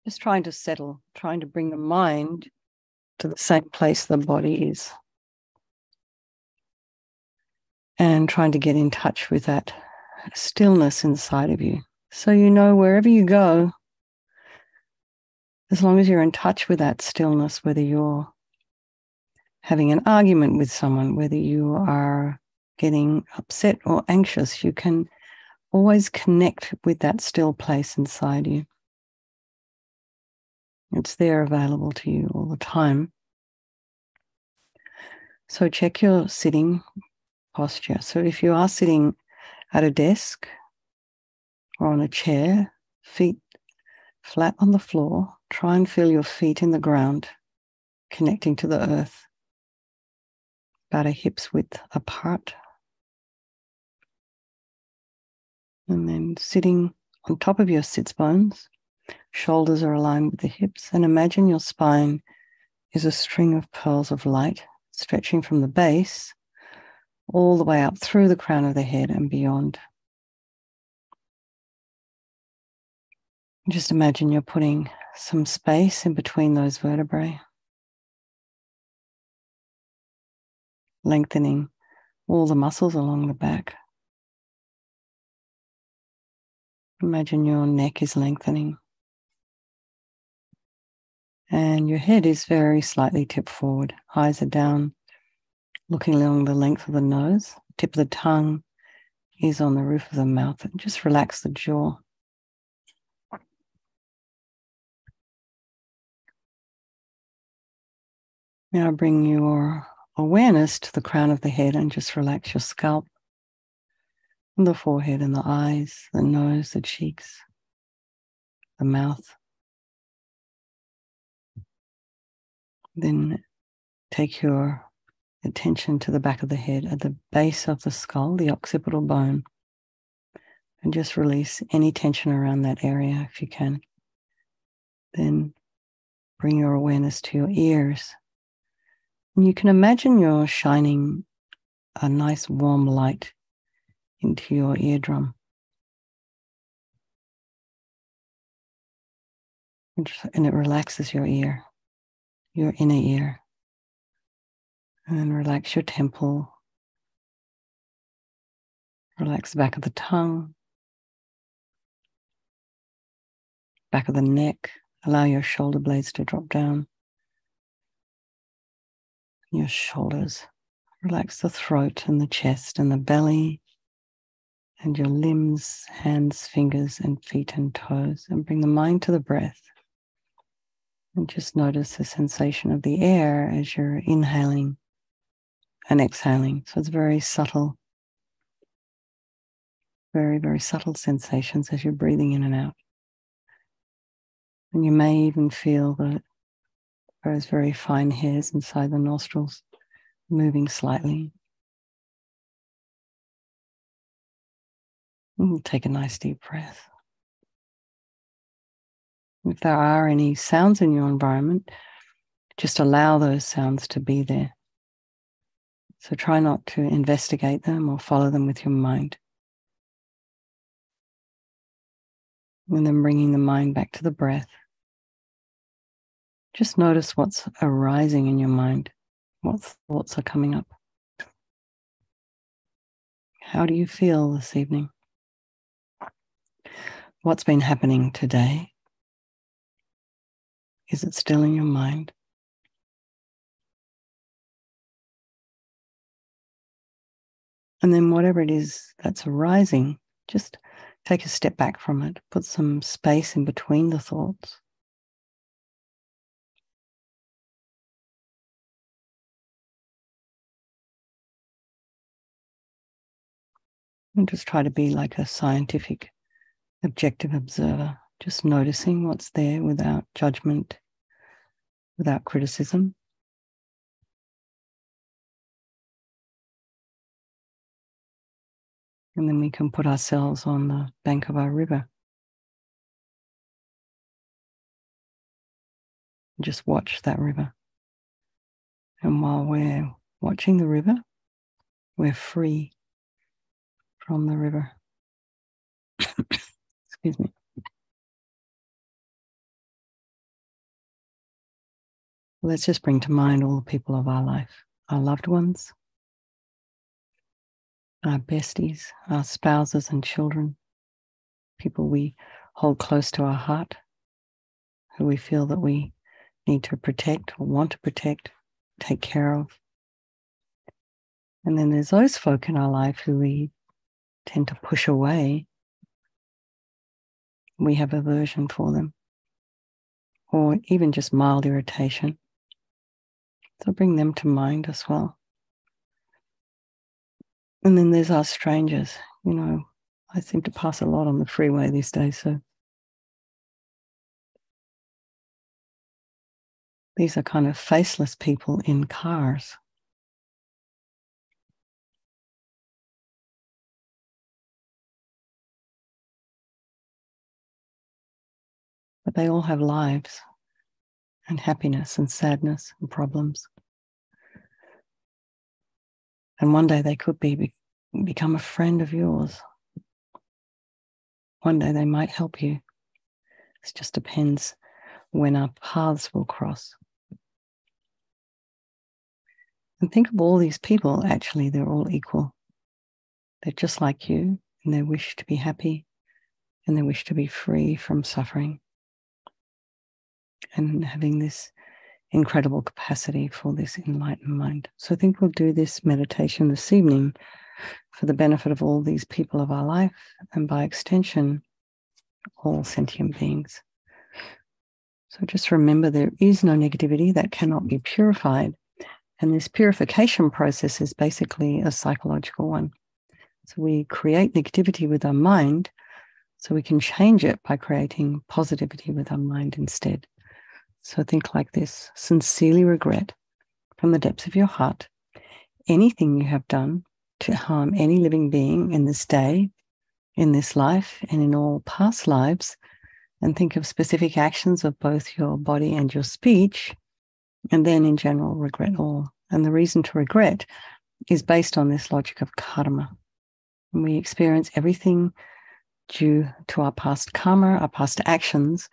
Just trying to settle, trying to bring the mind to the same place the body is. And trying to get in touch with that stillness inside of you. So you know wherever you go, as long as you're in touch with that stillness, whether you're having an argument with someone, whether you are getting upset or anxious, you can always connect with that still place inside you. It's there available to you all the time. So check your sitting posture. So if you are sitting at a desk or on a chair, feet flat on the floor, try and feel your feet in the ground, connecting to the earth, about a hip's width apart. And then sitting on top of your sits bones, shoulders are aligned with the hips, and imagine your spine is a string of pearls of light stretching from the base all the way up through the crown of the head and beyond. Just imagine you're putting some space in between those vertebrae, lengthening all the muscles along the back. Imagine your neck is lengthening and your head is very slightly tipped forward. Eyes are down, looking along the length of the nose. Tip of the tongue is on the roof of the mouth, and just relax the jaw. Now bring your awareness to the crown of the head and just relax your scalp, and the forehead and the eyes, the nose, the cheeks, the mouth. Then take your attention to the back of the head at the base of the skull, the occipital bone, and just release any tension around that area if you can. Then bring your awareness to your ears. And you can imagine you're shining a nice warm light into your eardrum. And it relaxes your ear, your inner ear. And relax your temple. Relax the back of the tongue, back of the neck. Allow your shoulder blades to drop down. Your shoulders. Relax the throat and the chest and the belly and your limbs, hands, fingers, and feet and toes. And bring the mind to the breath. And just notice the sensation of the air as you're inhaling and exhaling. So it's very subtle, very, very subtle sensations as you're breathing in and out. And you may even feel that those very fine hairs inside the nostrils moving slightly. And take a nice deep breath. If there are any sounds in your environment, just allow those sounds to be there. So try not to investigate them or follow them with your mind. And then bringing the mind back to the breath. Just notice what's arising in your mind. What thoughts are coming up? How do you feel this evening? What's been happening today? Is it still in your mind? And then whatever it is that's arising, just take a step back from it. Put some space in between the thoughts. And just try to be like a scientific, objective observer, just noticing what's there without judgment, without criticism. And then we can put ourselves on the bank of our river. Just watch that river. And while we're watching the river, we're free from the river. Excuse me. Let's just bring to mind all the people of our life, our loved ones, our besties, our spouses and children, people we hold close to our heart, who we feel that we need to protect or want to protect, take care of. And then there's those folk in our life who we tend to push away. We have aversion for them, or even just mild irritation. So bring them to mind as well. And then there's our strangers. You know, I seem to pass a lot on the freeway these days, so these are kind of faceless people in cars. But they all have lives and happiness and sadness and problems. And one day they could become a friend of yours. One day they might help you. It just depends when our paths will cross. And think of all these people, actually, they're all equal. They're just like you in their wish to be happy and their wish to be free from suffering and having this incredible capacity for this enlightened mind. So I think we'll do this meditation this evening for the benefit of all these people of our life and by extension, all sentient beings. So just remember there is no negativity that cannot be purified. And this purification process is basically a psychological one. So we create negativity with our mind so we can change it by creating positivity with our mind instead. So think like this: sincerely regret from the depths of your heart anything you have done to harm any living being in this day, in this life, and in all past lives, and think of specific actions of both your body and your speech, and then in general regret all. And the reason to regret is based on this logic of karma. And we experience everything due to our past karma, our past actions.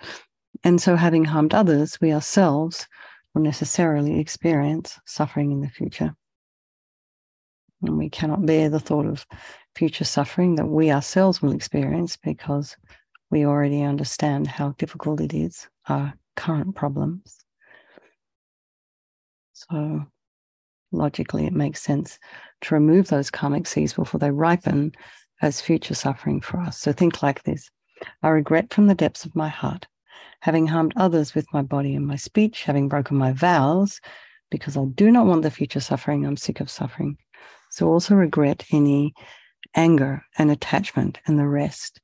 And so having harmed others, we ourselves will necessarily experience suffering in the future. And we cannot bear the thought of future suffering that we ourselves will experience because we already understand how difficult it is, our current problems. So logically, it makes sense to remove those karmic seeds before they ripen as future suffering for us. So think like this: I regret from the depths of my heart having harmed others with my body and my speech, having broken my vows, because I do not want the future suffering. I'm sick of suffering. So also regret any anger and attachment and the rest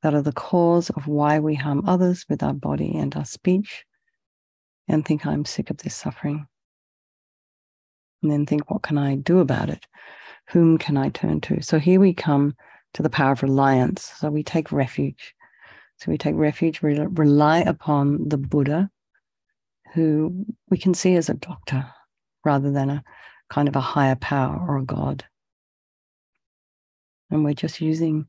that are the cause of why we harm others with our body and our speech, and think I'm sick of this suffering. And then think, what can I do about it? Whom can I turn to? So here we come to the power of reliance. So we take refuge. So we take refuge, rely upon the Buddha, who we can see as a doctor rather than a kind of a higher power or a God. And we're just using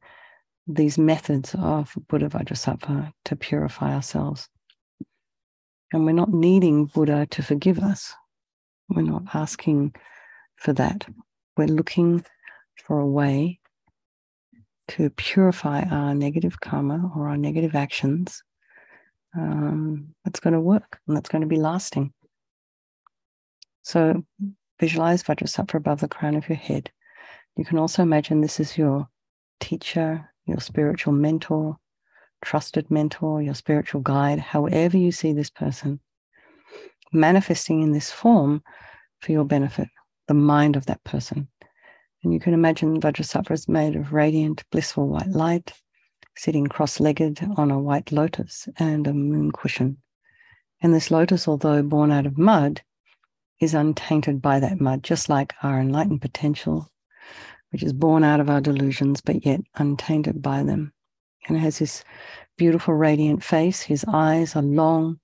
these methods of Buddha Vajrasattva to purify ourselves. And we're not needing Buddha to forgive us. We're not asking for that. We're looking for a way to purify our negative karma or our negative actions that's going to work and that's going to be lasting. So visualize Vajrasattva above the crown of your head. You can also imagine this is your teacher, your spiritual mentor, trusted mentor, your spiritual guide, however you see this person, manifesting in this form for your benefit, the mind of that person. And you can imagine Vajrasattva is made of radiant, blissful white light, sitting cross-legged on a white lotus and a moon cushion. And this lotus, although born out of mud, is untainted by that mud, just like our enlightened potential, which is born out of our delusions, but yet untainted by them. And it has this beautiful radiant face. His eyes are long,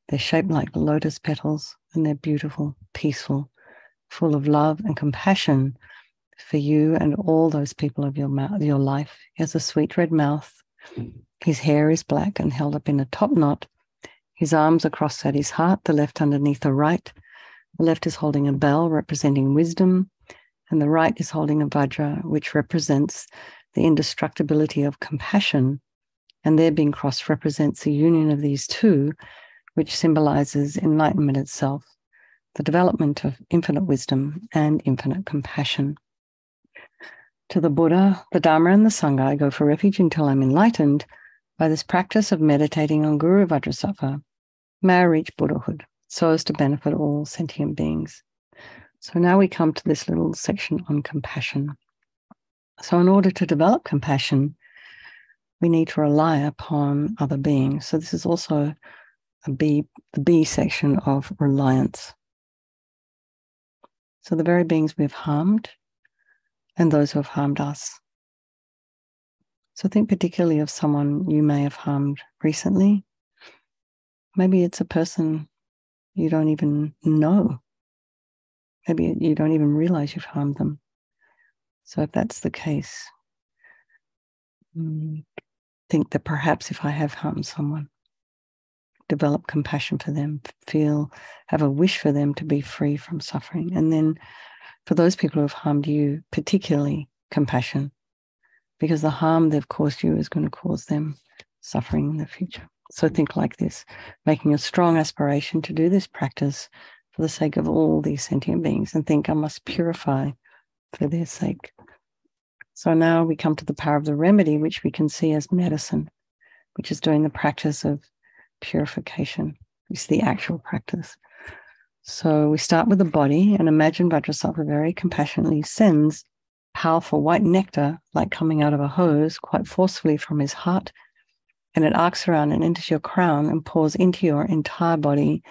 they're shaped like lotus petals, and they're beautiful, peaceful, full of love and compassion for you and all those people of your life. He has a sweet red mouth. His hair is black and held up in a top knot. His arms are crossed at his heart, the left underneath the right. The left is holding a bell representing wisdom, and the right is holding a vajra, which represents the indestructibility of compassion. And their being crossed represents the union of these two, which symbolizes enlightenment itself, the development of infinite wisdom and infinite compassion. To the Buddha, the Dharma, and the Sangha, I go for refuge until I'm enlightened. By this practice of meditating on Guru Vajrasattva, may I reach Buddhahood, so as to benefit all sentient beings. So now we come to this little section on compassion. So in order to develop compassion, we need to rely upon other beings. So this is also the B section of reliance. So the very beings we have harmed and those who have harmed us. So think particularly of someone you may have harmed recently. Maybe it's a person you don't even know. Maybe you don't even realize you've harmed them. So if that's the case, think that perhaps if I have harmed someone, develop compassion for them, have a wish for them to be free from suffering. And then for those people who have harmed you, particularly compassion, because the harm they've caused you is going to cause them suffering in the future. So think like this, making a strong aspiration to do this practice for the sake of all these sentient beings, and think I must purify for their sake. So now we come to the power of the remedy, which we can see as medicine, which is doing the practice of purification. It's the actual practice. So we start with the body and imagine Vajrasattva very compassionately sends powerful white nectar, like coming out of a hose, quite forcefully from his heart, and it arcs around and enters your crown and pours into your entire body,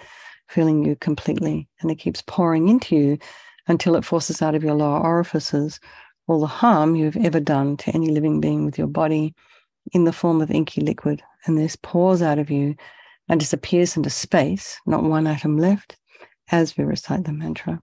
filling you completely. And it keeps pouring into you until it forces out of your lower orifices all the harm you've ever done to any living being with your body in the form of inky liquid. And this pours out of you and disappears into space, not one atom left, as we recite the mantra.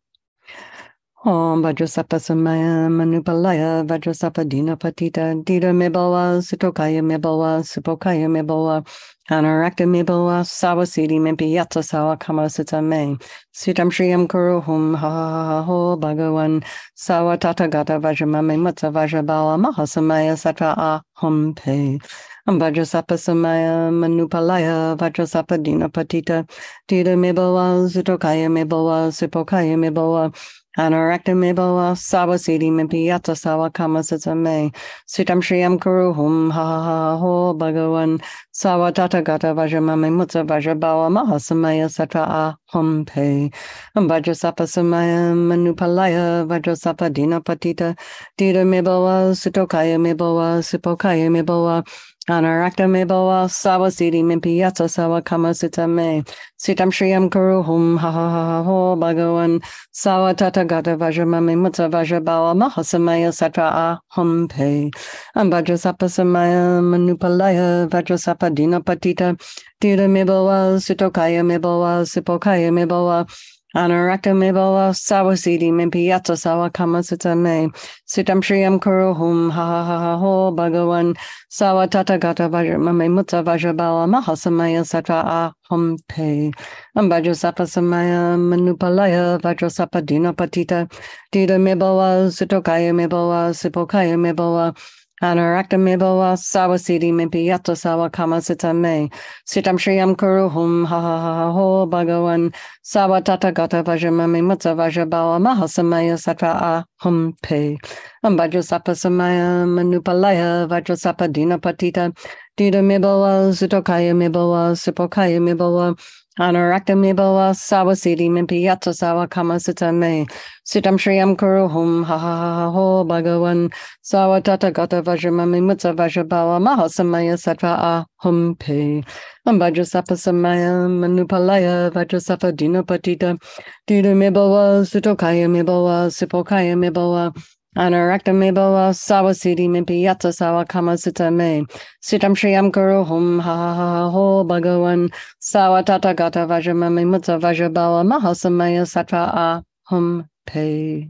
Om Vajrasattva Samaya Manupalaya Vajrasattva Dina Patita Dita Mebawa Sutokaya Mebawa Supokaya Mebawa Anarakta Mebawa Sawasidi Mempi Yatsa Sawa Kama Sita Me Sitam Shriyam Kuru Hum Ha Ha Ho Bhagawan Sawa Tata Gata Vajramame Mutsa Vajrabawa Mahasamaya Satra Aham Pe Vajrasattva Samaya Manupalaya Vajrasattva Dina Patita Dita Mebawa Sutokaya Mebawa Supokaya Mebawa Anarakta Mebawa Sawasidi Mempi Yatsa Sawa Kama Sita Me Sitam Shriyam Kuru Hum Ha Ha Ho Bhagawan Sawa Tata Gata Vajramame Mutsa Vajrabawa Mahasamaya Satra Aham Pe Vajrasattva Samaya Manupalaya Vajrasattva Dina Patita Dita Mebawa Sutokaya Mebawa Supokaya Mebawa Anarakta Mebawa Sawasidi Mempi Yatsa Sawa Kama Sita Me Sitam Shriyam Kuru Hum Ha Ha Ho Bhagawan Sawa Tata Gata Vajramame Mutsa Vajrabawa Mahasamaya Satra Aham Pe Vajrasattva Samaya Manupalaya Vajrasattva Dina Patita Dita Mebawa Sutokaya Mebawa Supokaya Mebawa Anarakta Mebawa Sawasidi Mempi Yatsa Sawa Kama Sita Me Sitam Shriyam Kuru Hum Ha Ha Ho Bhagawan Sawa Tata Gata Vajramame Mutsa Vajrabawa Mahasamaya Satra Aham Pe Vajrasattva Samaya Manupalaya Vajrasattva Dina Patita Dita Mebawa Sutokaya Mebawa Supokaya Mebawa Anarakta Mebawa Sawasidi Mempi Yatsa Sawa Kama Sita Me Sitam Shriyam Kuru Hum Ha Ha Ho Bhagawan Sawa Tata Gata Vajramame Mutsa Vajrabawa Mahasamaya Satra Aham Pe Vajrasattva Samaya Manupalaya Vajrasattva Dina Patita Dita Mebawa Sutokaya Mebawa Supokaya Mebawa Anarakta Mebawa Sawasidi Mempi Yatsa Sawa Kama Sita Me Sitam Shriyam Kuru Hum Ha Ha Ho Bhagawan Sawa Tata Gata Vajramame Mutsa Vajrabawa Mahasamaya Satra Aham Pe Vajrasattva Samaya Manupalaya Vajrasattva Dina Patita Dita Mebawa Sutokaya Mebawa Supokaya Mebawa Anarakta Mebawa Sawasidi Mempi Yatsa Sawa Kama Sita Me Sitam Shriyam Kuru Hum Ha Ha Ho Bhagawan Sawa Tata Gata Vajramame Mutsa Vajrabawa Mahasamaya Satra Aham Pe.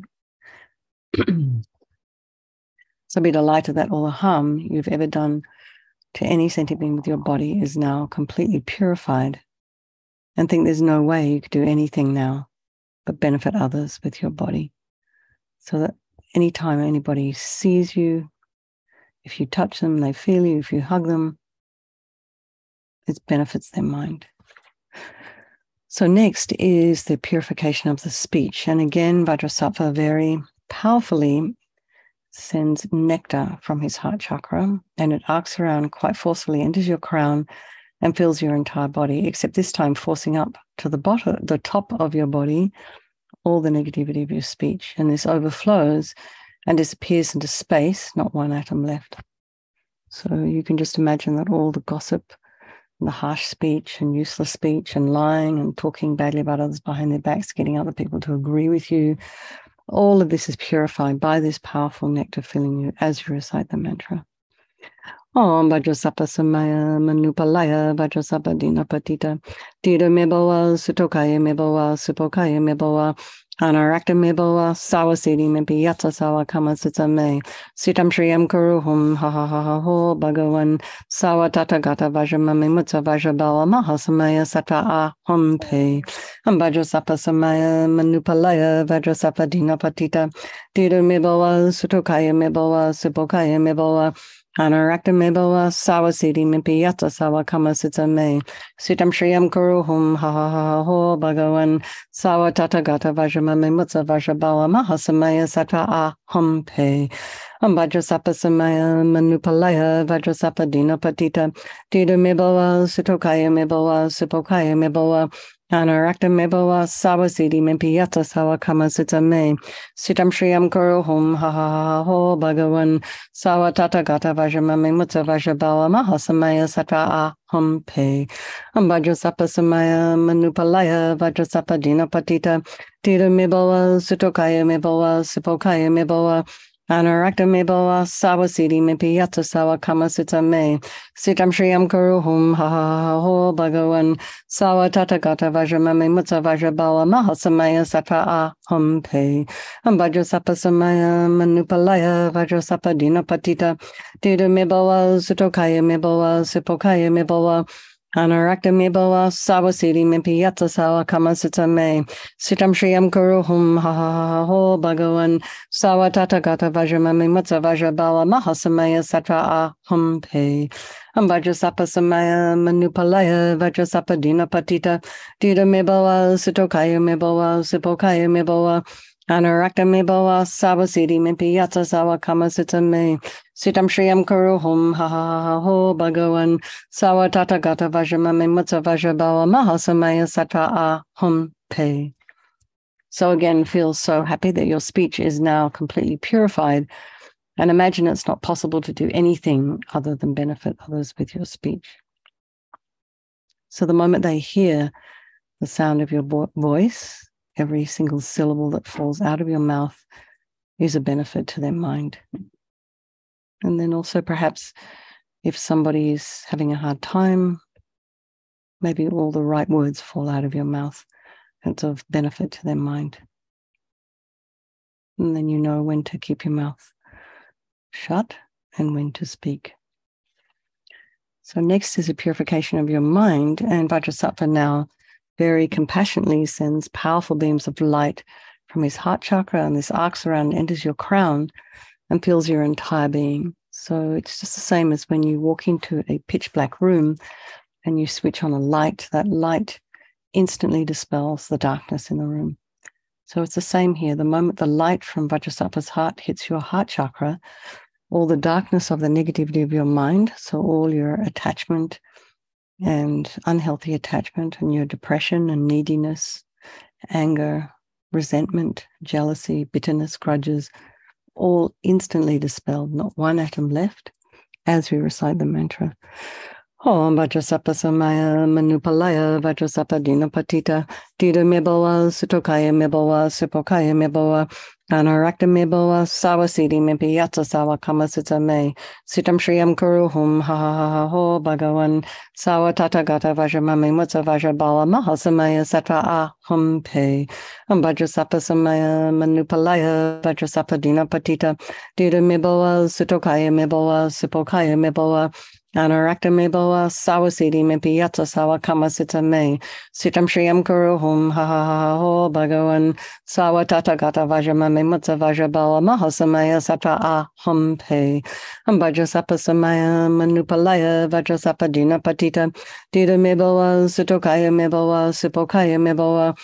So be delighted that all the harm you've ever done to any sentient being with your body is now completely purified and think there's no way you could do anything now but benefit others with your body. So that anytime anybody sees you, if you touch them, they feel you, if you hug them, it benefits their mind. So next is the purification of the speech. And again, Vajrasattva very powerfully sends nectar from his heart chakra, and it arcs around quite forcefully, enters your crown, and fills your entire body, except this time forcing up to the top of your body, all the negativity of your speech. And this overflows and disappears into space, not one atom left. So you can just imagine that all the gossip, and the harsh speech and useless speech and lying and talking badly about others behind their backs, getting other people to agree with you, all of this is purified by this powerful nectar filling you as you recite the mantra. Om Vajrasattva Samaya Manupalaya Vajrasattva Dinapatita Dida Meboa Sutokaya Meboa Supokaya Meboa Anarakta Meboa Sawasidi Mepi Yatsa Sawa Kama Sitsame Sitam Shriyam Kuruhum Ha Ha Ha Ha Ho Bhagavan Sawa Tata Gata Vajramami Mutsa Vajrabala Mahasamaya Sattva Aham Pe Vajrasattva Samaya Manupalaya Vajrasattva Dinapatita Dida Meboa Sutokaya Meboa Supokaya Meboa Anarakta Meboa Sawasidi Mimpi Yatsa Sawa Kama Sitsame Sitam Shriyam Kuruhum Ha Ha Ha Ho Bhagavan Sawa Tata Gata Vajramami Mutsa Vajrabala Mahasamaya Sattva Aham Pe Vajrasattva Samaya Manupalaya Vajrasattva Dinapatita Dida Meboa Sutokaya Meboa Supokaya Meboa Anarakta Meboa Sawasidi Mimpi Yatsa Sawa Kama Sitsame Sitam Shriyam Kuruhum Ha Ha Ha Ho Bhagavan Sawa Tata Gata Vajramami Mutsa Vajrabala Mahasamaya Sattva Aham Pe Vajrasattva Samaya Manupalaya Vajrasattva Dinapatita Dida Meboa Sutokaya Meboa Supokaya Meboa Anarakta Meboa Sawasidi Mimpi Yatsa Sawa Kama Sitsame Sitam Shriyam Kuruhum Ha Ha Ha Ho Bhagavan Sawa Tata Gata Vajramami Mutsa Vajrabala Mahasamaya Sattva Aham Pe Vajrasattva Samaya Manupalaya Vajrasattva Dinapatita Dida Meboa Sutokaya Meboa Supokaya Meboa Anarakta Meboa Sawasidi Mimpi Yatsa Sawa Kama Sitsame Sitam Shriyam Kuruhum Ha Ha Ha Ho Bhagavan Sawa Tata Gata Vajramami Mutsa Vajrabala Mahasamaya Sattva Aham Pe Vajrasattva Samaya Manupalaya Vajrasattva Dinapatita Dida Meboa Sutokaya Meboa Supokaya Meboa Anarakta Meboa Sawasidi Mimpi Yatsa Sawa Kama Sitsame Sitam Shriyam Kuruhum Ha Ha Ha Ho Bhagavan Sawa Tata Gata Vajramami Mutsa Vajrabala Mahasamaya Sattva Aham Pe. So again, feel so happy that your speech is now completely purified, and imagine it's not possible to do anything other than benefit others with your speech. So the moment they hear the sound of your voice, every single syllable that falls out of your mouth is a benefit to their mind. And then also perhaps if somebody is having a hard time, maybe all the right words fall out of your mouth. It's of benefit to their mind. And then you know when to keep your mouth shut and when to speak. So next is a purification of your mind, and Vajrasattva now very compassionately sends powerful beams of light from his heart chakra, and this arcs around, enters your crown, and fills your entire being. So it's just the same as when you walk into a pitch black room and you switch on a light. That light instantly dispels the darkness in the room. So it's the same here. The moment the light from Vajrasattva's heart hits your heart chakra, all the darkness of the negativity of your mind, so all your attachment and unhealthy attachment and your depression and neediness, anger, resentment, jealousy, bitterness, grudges, all instantly dispelled, not one atom left as we recite the mantra. Om Vajrasattva Samaya Manupalaya Vajrasattva Dinapatita Dida Meboa Sutokaya Meboa Supokaya Meboa Anarakta Meboa Sawasidi Mimpi Yatsa Sawa Kama Sitsame Sitam Shriyam Kuruhum Ha Ha Ha Ho Bhagavan Sawa Tata Gata Vajramami Mutsa Vajrabala Mahasamaya Sattva Aham Pe Vajrasattva Samaya Manupalaya Vajrasattva Dinapatita Dida Meboa Sutokaya Meboa Supokaya Meboa Anarakta me boa sawasiti me piyata sawa kama sita me. Sitam shriyam kuru hum ha ha ha ho bhagavan sawa tata gata vajama me mutta vajabala mahasamaya satra aham pe. Vajrasattva samaya manupalaya vajrasattva dina patita. Dida me boa sutokaya me boa sipokaya me boa.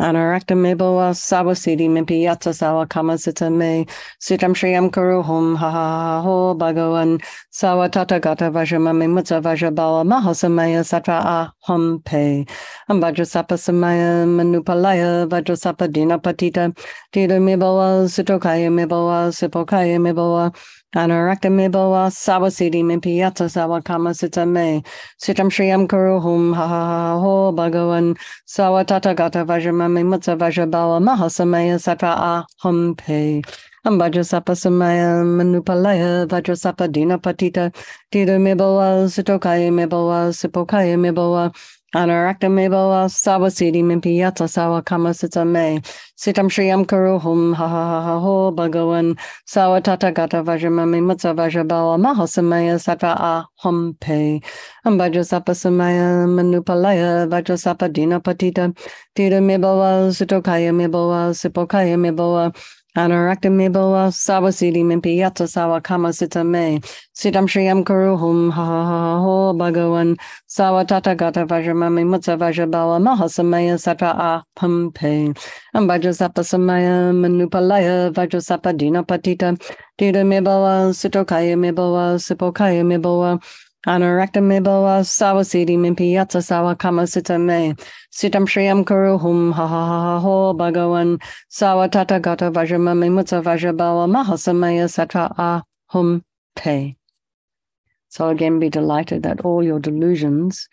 Anarakta me boa sawasiti me piyata sawa kama sita me. Sitam shriyam kuru hum ha ha ha ho bhagavan sawa tata gata vajramami mutta vajrabala mahasamaya satra aham pe. Vajrasattva samaya manupalaya vajrasattva dina patita. Dida me boa sutokaya me boa sipokaya me boa. Anarakta me boa sawasiti me piyata sawa kama sita me. Sitam shriyam kuru hum ha ha ha ho bhagavan sawa tata gata vajramami mutta vajrabala mahasamaya satra aham pe. Vajrasattva samaya manupalaya vajrasattva dina patita. Dida me boa sutokaya me boa sipokaya me boa. Anarakta me boa sawasiti me piyata sawa kama sita me. Sitam shriyam kuru hum ha ha ha ha ho bhagavan sawa tata gata vajramami mutta vajrabala mahasamaya satra aham pe. Vajrasattva samaya manupalaya vajrasattva dina patita. Dida me boa sutokaya me boa sipokaya me boa. Anarakta me boa sawasiti me piyata sawa kama sita me. Sitam shriyam kuru hum ha ha ha ho bhagavan sawa tata gata vajramami mutta vajrabala mahasamaya satra aham pe. Vajrasattva samaya manupalaya vajrasattva dina patita. Dida me boa sutokaya me boa sipokaya me boa. Anarakta me boa sawasiti me piyata sawa kama sita me. Sitam shriyam kuru hum ha ha ha ha ho bhagavan sawa tata gata vajramami mutta vajrabala mahasamaya satra aham pe. So again, be delighted that all your delusions,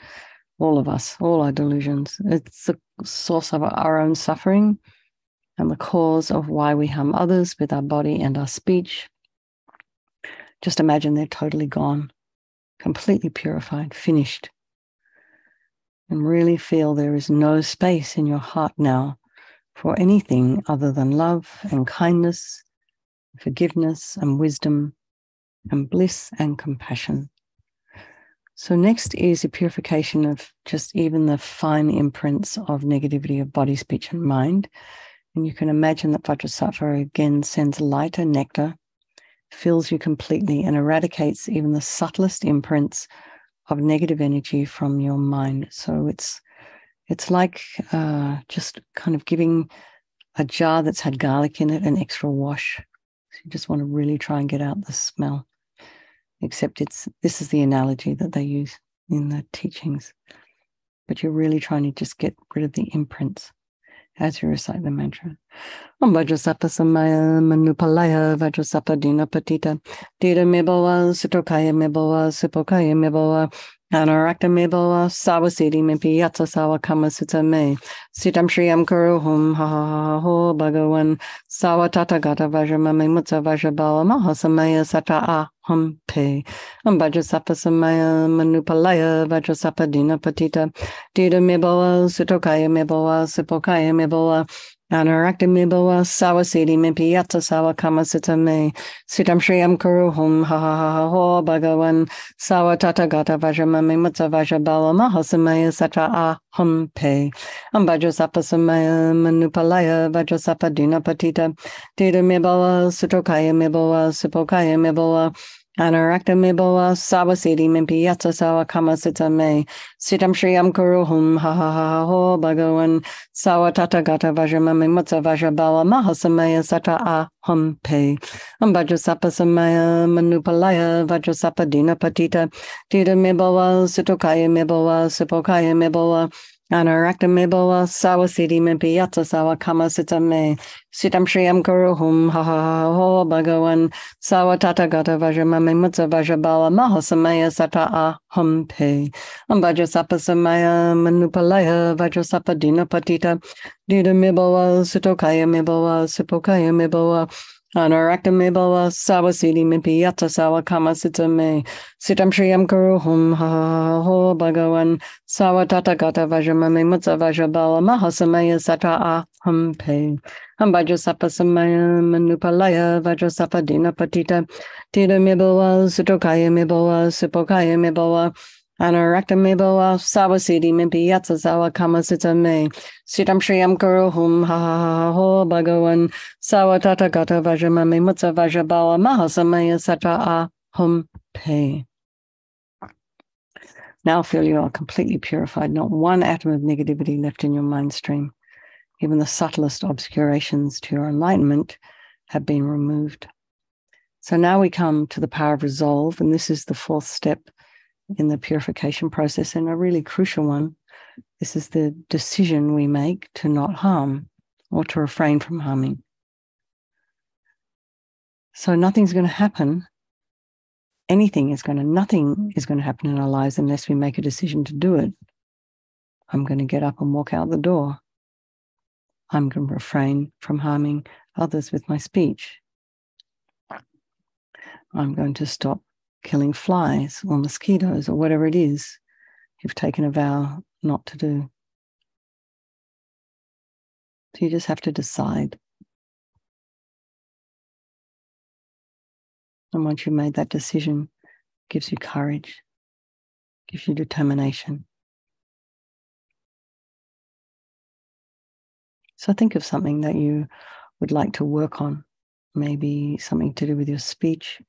all of us, all our delusions, it's the source of our own suffering and the cause of why we harm others with our body and our speech. Just imagine they're totally gone, completely purified, finished. And really feel there is no space in your heart now for anything other than love and kindness, forgiveness and wisdom and bliss and compassion. So next is the purification of just even the fine imprints of negativity of body, speech, and mind. And you can imagine that Vajrasattva again sends light and nectar, fills you completely, and eradicates even the subtlest imprints of negative energy from your mind. So it's like just kind of giving a jar that's had garlic in it an extra wash. So you just want to really try and get out the smell. Except this is the analogy that they use in the teachings. But you're really trying to just get rid of the imprints as you recite the mantra. Vajrasattva samaya manupalaya vajrasattva dina patita. Dida me boa sutokaya me boa sipokaya me boa. Anarakta me boa sawasiti me piyata sawa kama sita me. Sitam shriyam kuru hum ha ha ha ho bhagavan sawa tata gata vajramami mutta vajrabala mahasamaya satra aham pe. Vajrasattva samaya manupalaya vajrasattva dina patita. Dida me boa sutokaya me boa sipokaya me boa. Anarakta me boa sawasiti me piyata sawa kama sita me. Sitam shriyam kuru hum ha ha ha ho bhagavan sawa tata gata vajramami mutta vajrabala mahasamaya satra aham pe. Vajrasattva samaya manupalaya vajrasattva dina patita. Dida me boa sutokaya me boa sipokaya me boa. Anarakta me boa sawasiti me piyata sawa kama sita me. Sitam shriyam kuru hum ha ha ha ho bhagavan sawa tata gata vajramami mutta vajrabala mahasamaya satra aham pe. Vajrasattva samaya manupalaya vajrasattva dina patita. Dida me boa sutokaya me boa sipokaya me boa. Anarakta me boa sawasiti me piyata sawa kama sita me. Sitam shriyam kuru hum ha ha ha ho bhagavan sawa tata gata vajramami mutta vajrabala mahasamaya satra aham pe. Vajrasattva samaya manupalaya vajrasattva dina patita. Dida me boa sutokaya me boa sipokaya me boa. Anarakta me bhava savasiti me piyata savakama sita me sitam shriyam kuruhum ha ho bhagavan savatata gata vajramame mutsa vajrabala mahasamaya sata aham pe ham vajrasattva samaya manupalaya vajrasattva dina patita tida me bhava sutokaya me bhava supokaya me bhava Anarakta me bhava savasiti me piyata savakama sita me sitam shriyam kuruhum ha ho bhagavan Sawatata gata vajramame mutsa vajrabala mahasamaya sata ahum pe. Now feel you are completely purified, not one atom of negativity left in your mind stream. Even the subtlest obscurations to your enlightenment have been removed. So now we come to the power of resolve, and this is the fourth step in the purification process, and a really crucial one. This is the decision we make to not harm or to refrain from harming. So nothing's going to happen. Nothing is going to happen in our lives unless we make a decision to do it. I'm going to get up and walk out the door. I'm going to refrain from harming others with my speech. I'm going to stop killing flies or mosquitoes or whatever it is you've taken a vow not to do. So you just have to decide. And once you've made that decision, it gives you courage, gives you determination. So think of something that you would like to work on, maybe something to do with your speech.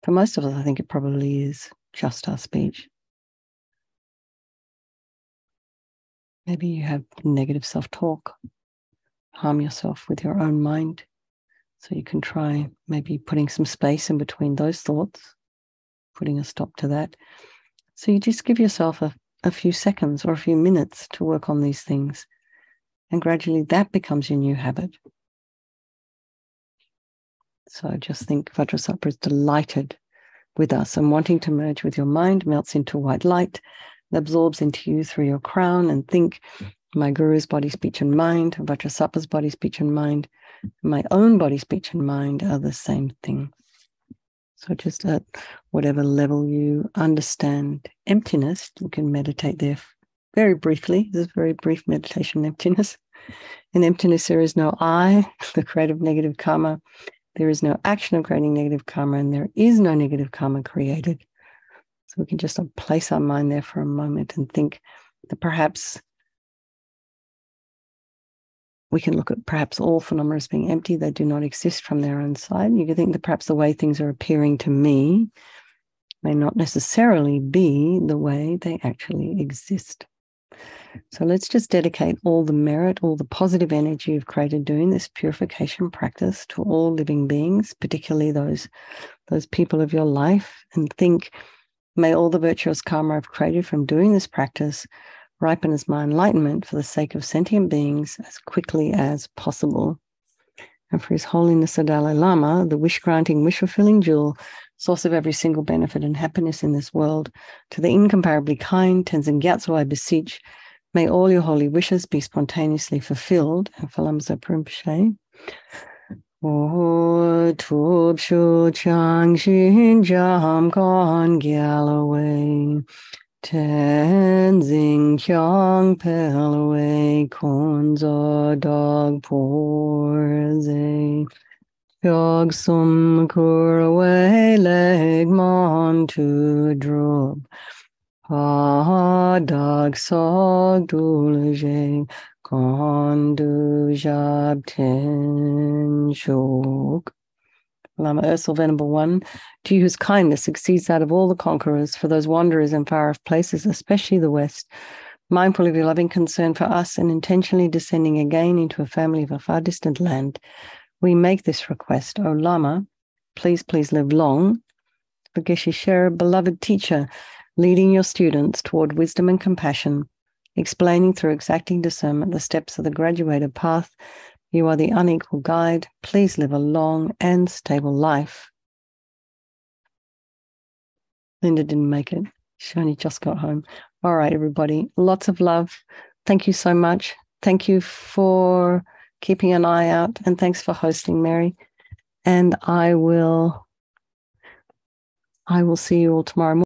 For most of us, I think it probably is just our speech. Maybe you have negative self-talk, harm yourself with your own mind. So you can try maybe putting some space in between those thoughts, putting a stop to that. So you just give yourself a few seconds or a few minutes to work on these things. And gradually that becomes your new habit. So I just think Vajrasattva is delighted with us and wanting to merge with your mind, melts into white light, that absorbs into you through your crown, and think my guru's body, speech, and mind, Vajrasattva's body, speech, and mind, my own body, speech, and mind are the same thing. So just at whatever level you understand emptiness, you can meditate there very briefly. This is very brief meditation, emptiness. In emptiness, there is no I, the creative negative karma. There is no action of creating negative karma, and there is no negative karma created. So we can just place our mind there for a moment and think that perhaps we can look at perhaps all phenomena as being empty. They do not exist from their own side. You can think that perhaps the way things are appearing to me may not necessarily be the way they actually exist. So let's just dedicate all the merit, all the positive energy you've created doing this purification practice to all living beings, particularly those people of your life, and think, may all the virtuous karma I've created from doing this practice ripen as my enlightenment for the sake of sentient beings as quickly as possible. And for His Holiness the Dalai Lama, the wish-granting, wish-fulfilling jewel, source of every single benefit and happiness in this world, to the incomparably kind Tenzin Gyatso I beseech, may all your holy wishes be spontaneously fulfilled. And for Lama Zopa Rinpoche, O Tub Shu Chang Shin Jam Kon Galloway, Tenzin Kyang Pelway Konzo Dog Porze, Yog Sum Kurway Leg Mon to Drub, Ha Dog Sog Dulje Kondu Jab Ten Shok. Lama Ursel Venerable One, to you whose kindness exceeds that of all the conquerors, for those wanderers in far-off places, especially the West, mindful of your loving concern for us and intentionally descending again into a family of a far distant land, we make this request. O Lama, please live long. For Geshe Sherab, beloved teacher, leading your students toward wisdom and compassion, explaining through exacting discernment the steps of the graduated path. You are the unequal guide. Please live a long and stable life. Linda didn't make it. She only just got home. All right, everybody. Lots of love. Thank you so much. Thank you for keeping an eye out. And thanks for hosting, Mary. And I will see you all tomorrow morning.